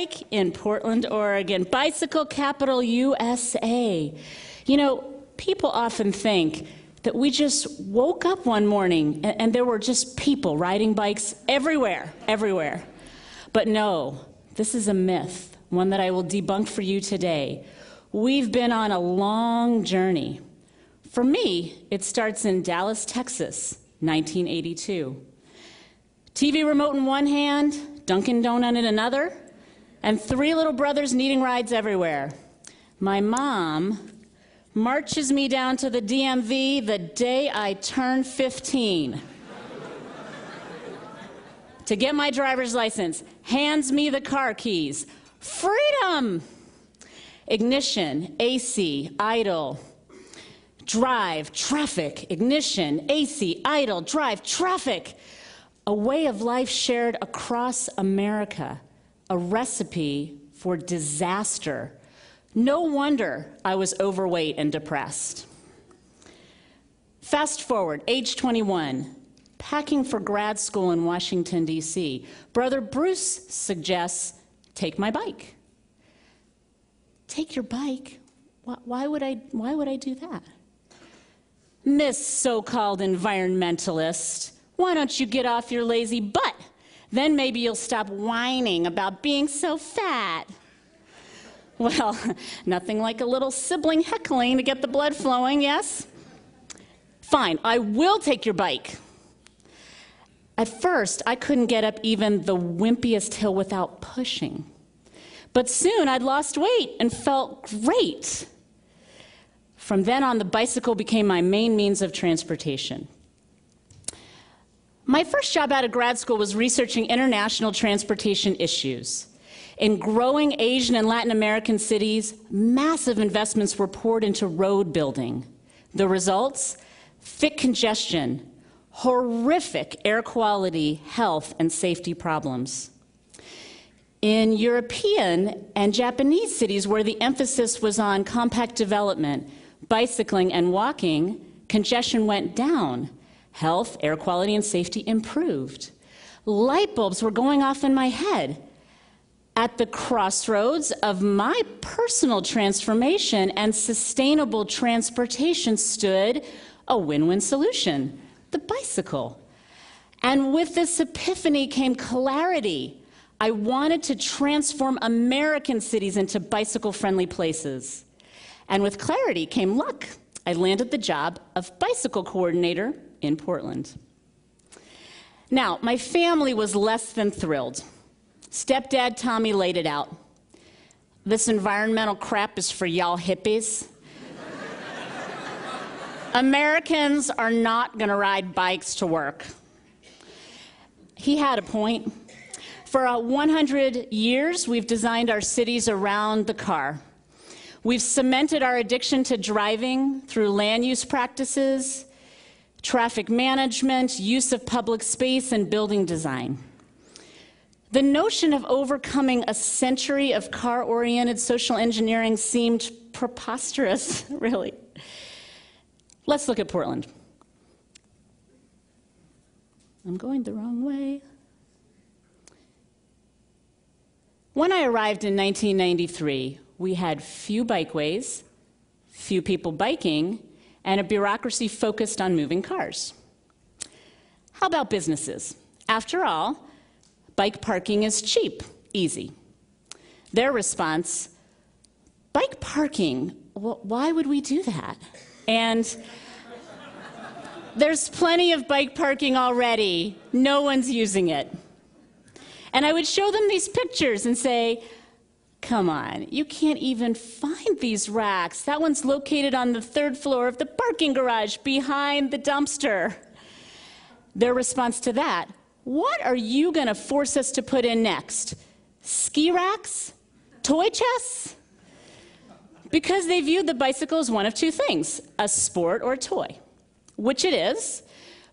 bike in Portland, Oregon. Bicycle capital USA. You know, people often think that we just woke up one morning and there were just people riding bikes everywhere. But no, this is a myth, one that I will debunk for you today. We've been on a long journey. For me, it starts in Dallas, Texas, 1982. TV remote in one hand, Dunkin' Donut in another, and 3 little brothers needing rides everywhere. My mom marches me down to the DMV the day I turn 15 to get my driver's license, hands me the car keys. Freedom! Ignition, AC, idle, drive, traffic, ignition, AC, idle, drive, traffic. A way of life shared across America, a recipe for disaster. No wonder I was overweight and depressed. Fast forward, age 21, packing for grad school in Washington, D.C. Brother Bruce suggests, take my bike. Take your bike? Why would I do that? Miss so-called environmentalist, why don't you get off your lazy butt? Then maybe you'll stop whining about being so fat. Well, nothing like a little sibling heckling to get the blood flowing, yes? Fine, I will take your bike. At first, I couldn't get up even the wimpiest hill without pushing. But soon I'd lost weight and felt great. From then on, the bicycle became my main means of transportation. My first job out of grad school was researching international transportation issues. In growing Asian and Latin American cities, massive investments were poured into road building. The results? Thick congestion, horrific air quality, health, and safety problems. In European and Japanese cities where the emphasis was on compact development, bicycling, and walking, congestion went down. Health, air quality, and safety improved. Light bulbs were going off in my head. At the crossroads of my personal transformation and sustainable transportation stood a win-win solution, the bicycle. And with this epiphany came clarity. I wanted to transform American cities into bicycle-friendly places. And with clarity came luck. I landed the job of bicycle coordinator in Portland. Now, my family was less than thrilled. Stepdad Tommy laid it out. This environmental crap is for y'all hippies. Americans are not going to ride bikes to work. He had a point. For 100 years, we've designed our cities around the car. We've cemented our addiction to driving through land use practices, traffic management, use of public space, and building design. The notion of overcoming a century of car-oriented social engineering seemed preposterous, really. Let's look at Portland. I'm going the wrong way. When I arrived in 1993, we had few bikeways, few people biking, and a bureaucracy focused on moving cars. How about businesses? After all, bike parking is cheap, easy. Their response, bike parking, why would we do that? And there's plenty of bike parking already. No one's using it. And I would show them these pictures and say, come on, you can't even find these racks. That one's located on the 3rd floor of the parking garage behind the dumpster. Their response to that, what are you going to force us to put in next? Ski racks? Toy chests? Because they viewed the bicycle as one of two things, a sport or a toy, which it is,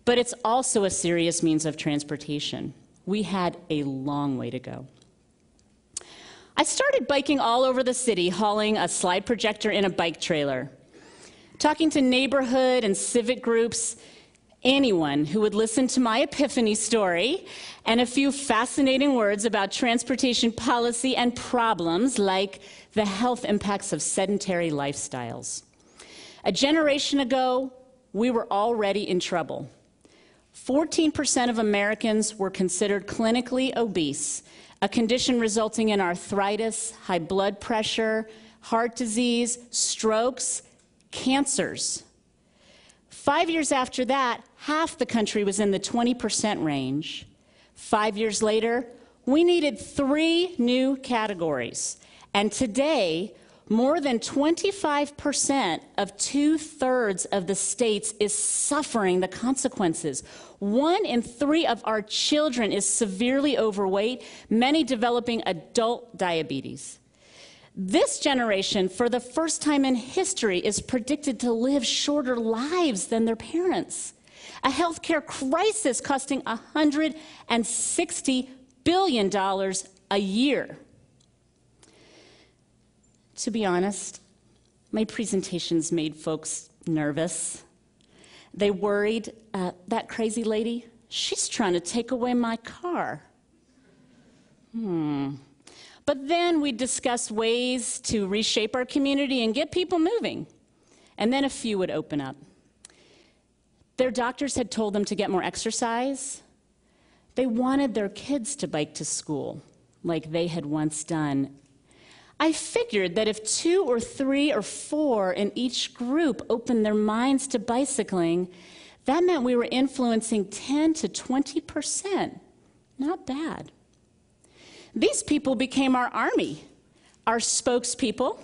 but it's also a serious means of transportation. We had a long way to go. I started biking all over the city, hauling a slide projector in a bike trailer, talking to neighborhood and civic groups, Anyone who would listen to my epiphany story and a few fascinating words about transportation policy and problems like the health impacts of sedentary lifestyles. A generation ago, we were already in trouble. 14% of Americans were considered clinically obese, a condition resulting in arthritis, high blood pressure, heart disease, strokes, cancers. 5 years after that, half the country was in the 20% range. 5 years later, we needed 3 new categories. And today, more than 25% of 2/3 of the states is suffering the consequences. 1 in 3 of our children is severely overweight, many developing adult diabetes. This generation, for the first time in history, is predicted to live shorter lives than their parents. A healthcare crisis costing $160 billion a year. To be honest, my presentations made folks nervous. They worried, that crazy lady, she's trying to take away my car. But then we discussed ways to reshape our community and get people moving. And then a few would open up. Their doctors had told them to get more exercise. They wanted their kids to bike to school, like they had once done. I figured that if 2 or 3 or 4 in each group opened their minds to bicycling, that meant we were influencing 10 to 20%. Not bad. These people became our army, our spokespeople.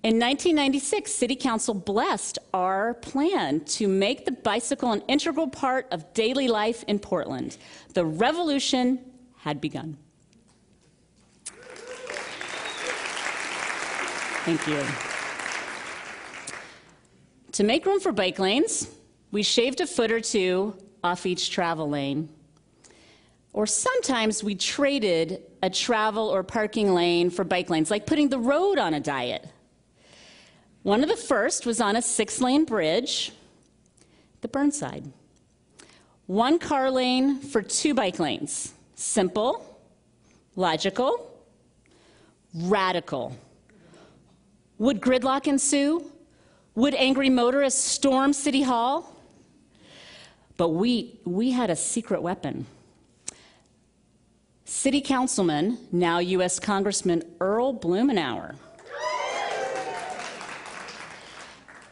In 1996, City Council blessed our plan to make the bicycle an integral part of daily life in Portland. The revolution had begun. Thank you. To make room for bike lanes, we shaved a foot or 2 off each travel lane. Or sometimes we traded a travel or parking lane for bike lanes, like putting the road on a diet. One of the first was on a 6-lane bridge, the Burnside. 1 car lane for 2 bike lanes. Simple, logical, radical. Would gridlock ensue? Would angry motorists storm City Hall? But we had a secret weapon. City Councilman, now U.S. Congressman Earl Blumenauer,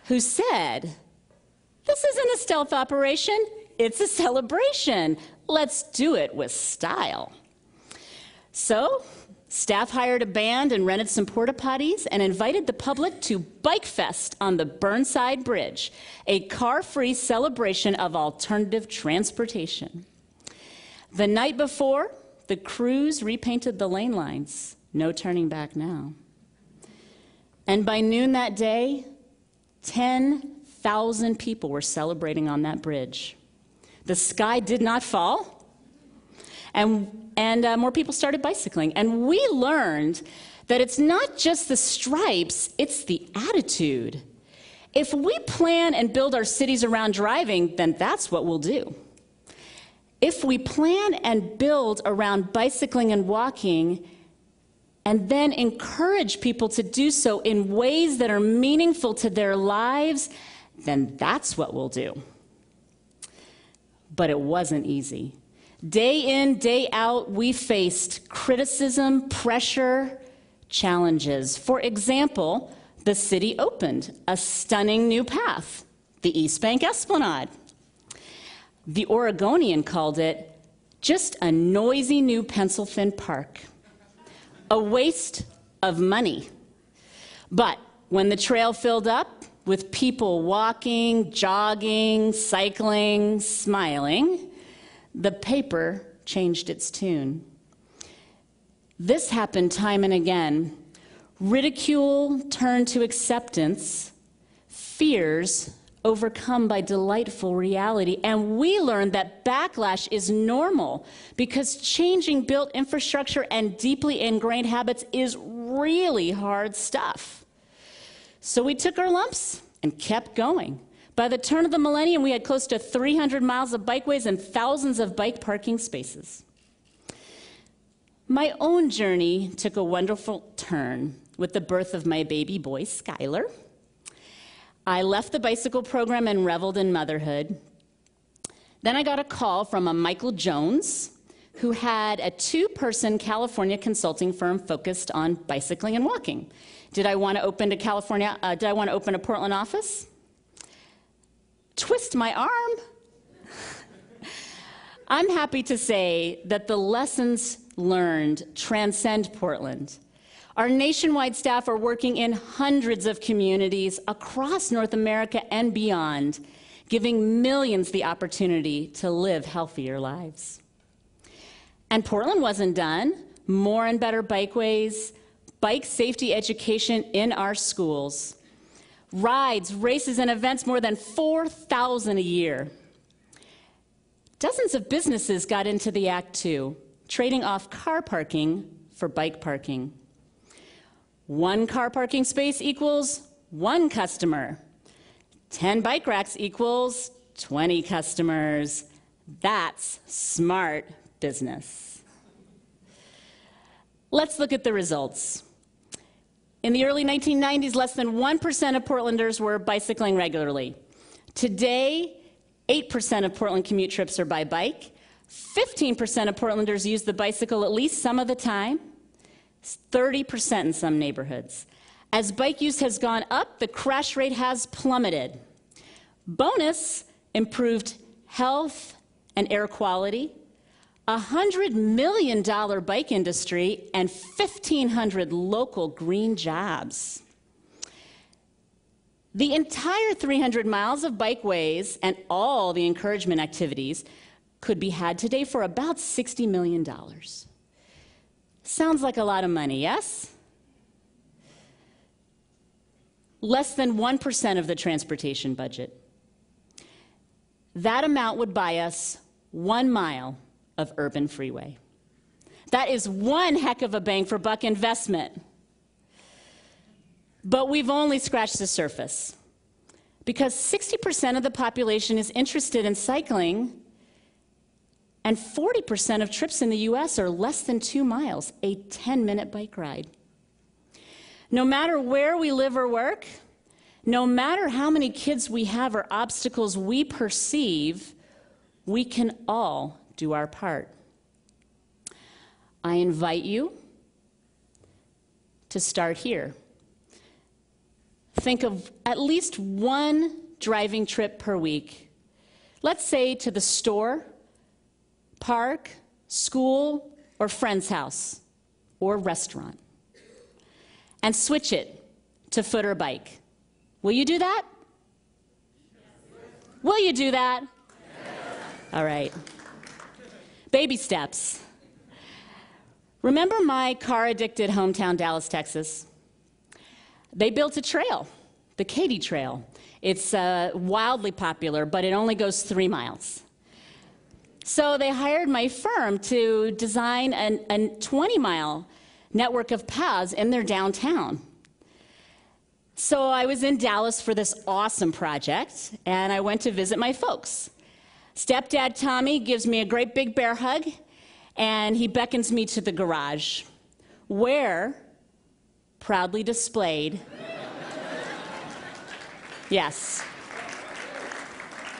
who said, "This isn't a stealth operation, it's a celebration. Let's do it with style." So, staff hired a band and rented some porta potties and invited the public to Bike Fest on the Burnside Bridge, a car-free celebration of alternative transportation. The night before, the crews repainted the lane lines. No turning back now. And by noon that day, 10,000 people were celebrating on that bridge. The sky did not fall, and more people started bicycling. And we learned that it's not just the stripes, it's the attitude. If we plan and build our cities around driving, then that's what we'll do. If we plan and build around bicycling and walking, and then encourage people to do so in ways that are meaningful to their lives, then that's what we'll do. But it wasn't easy. Day in, day out, we faced criticism, pressure, challenges. For example, the city opened a stunning new path, the East Bank Esplanade. The Oregonian called it just a noisy new pencil-thin park, a waste of money. But when the trail filled up with people walking, jogging, cycling, smiling, the paper changed its tune. This happened time and again. Ridicule turned to acceptance, fears overcome by delightful reality. And we learned that backlash is normal because changing built infrastructure and deeply ingrained habits is really hard stuff. So we took our lumps and kept going. By the turn of the millennium, we had close to 300 miles of bikeways and thousands of bike parking spaces. My own journey took a wonderful turn with the birth of my baby boy, Skylar. I left the bicycle program and reveled in motherhood. Then I got a call from a Michael Jones, who had a 2-person California consulting firm focused on bicycling and walking. Did I want to open a Portland office? Twist my arm. I'm happy to say that the lessons learned transcend Portland. Our nationwide staff are working in hundreds of communities across North America and beyond, giving millions the opportunity to live healthier lives. And Portland wasn't done. More and better bikeways, bike safety education in our schools, rides, races, and events more than 4,000 a year. Dozens of businesses got into the act too, trading off car parking for bike parking. 1 car parking space equals 1 customer. 10 bike racks equals 20 customers. That's smart business. Let's look at the results. In the early 1990s, less than 1% of Portlanders were bicycling regularly. Today, 8% of Portland commute trips are by bike. 15% of Portlanders use the bicycle at least some of the time. 30% in some neighborhoods. As bike use has gone up, the crash rate has plummeted. Bonus, improved health and air quality, $100 million bike industry, and 1,500 local green jobs. The entire 300 miles of bikeways and all the encouragement activities could be had today for about $60 million. Sounds like a lot of money, yes? Less than 1% of the transportation budget. That amount would buy us 1 mile of urban freeway. That is one heck of a bang for buck investment. But we've only scratched the surface, because 60% of the population is interested in cycling, and 40% of trips in the US are less than 2 miles, a 10-minute bike ride. No matter where we live or work, no matter how many kids we have or obstacles we perceive, we can all do our part. I invite you to start here. Think of at least 1 driving trip per week. Let's say to the store, park, school, or friend's house, or restaurant. And switch it to foot or bike. Will you do that? Will you do that? All right. Baby steps. Remember my car-addicted hometown, Dallas, Texas? They built a trail, the Katy Trail. It's wildly popular, but it only goes 3 miles. So they hired my firm to design a 20-mile network of paths in their downtown. So I was in Dallas for this awesome project, and I went to visit my folks. Stepdad Tommy gives me a great big bear hug, and he beckons me to the garage, where, proudly displayed, yes,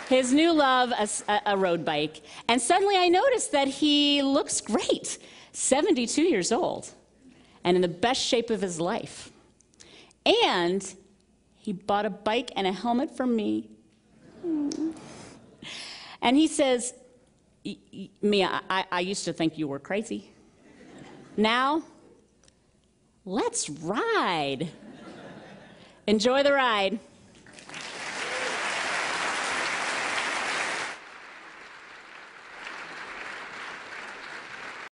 his new love, a road bike. And suddenly I noticed that he looks great, 72 years old, and in the best shape of his life. And he bought a bike and a helmet for me. And he says, Mia, I used to think you were crazy. Now, let's ride. Enjoy the ride.